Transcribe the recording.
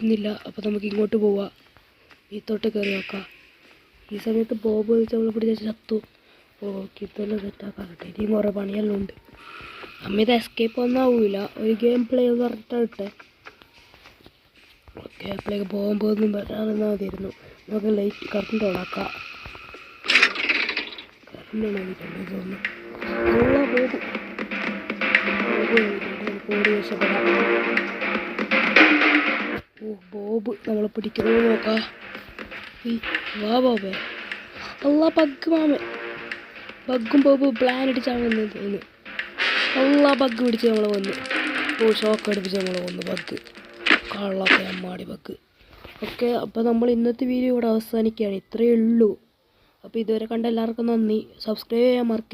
പറ്റുന്നില്ല. അപ്പോൾ നമുക്ക് ഇങ്ങോട്ട് പോവാം. ഈ തൊട്ട് കയറി നോക്കാം. ഈ സമയത്ത് ബോബ് വെച്ച് നമ്മൾ പിടിച്ച ചത്തു. ഓക്കെ, ഇതെല്ലാം സെറ്റാക്കാൻ കിട്ടും. ഇനിയും കുറേ പണിയെല്ലാം ഉണ്ട്. അമ്മ ഇത് എസ്കേപ്പ് ഒന്നും ആവില്ല. ഒരു ഗെയിം പ്ലേ എന്ന് പറഞ്ഞിട്ടാണ് ഇട്ടേ. ഓക്കെ, അപ്പോഴേക്ക് ബോംബൊന്നും വരാനെന്നാൽ മതിയായിരുന്നു. നമുക്ക് ലൈറ്റ് കറണ്ട് ഓണാക്കാം. കറണ്ട് ഓണാക്കിയിട്ടുണ്ട് തോന്നുന്നു. നല്ല ബോബ് ഓടി രക്ഷപ്പെടാം. ബോബ് നമ്മളെ പിടിക്കുന്നത് നോക്കാം. വാ ബോബേ. അല്ല ബഗ് മാമൻ. ബഗ്ഗും ബോബ് പ്ലാൻ അടിച്ചാൽ വന്നു തോന്നുന്നു. അല്ല ബഗ് പിടിച്ച് നമ്മളെ വന്നു. ഷോക്ക് അടിപ്പിച്ച് നമ്മളെ വന്നു ബഗ്. കള്ളൊക്കെ അമ്മാടി ബഗ്. ഓക്കെ, അപ്പോൾ നമ്മൾ ഇന്നത്തെ വീഡിയോ ഇവിടെ അവസാനിക്കുകയാണ്. ഇത്രയേ ഉള്ളൂ. അപ്പോൾ ഇതുവരെ കണ്ട എല്ലാവർക്കും നന്ദി. സബ്സ്ക്രൈബ് ചെയ്യാൻ മറക്കരുത്.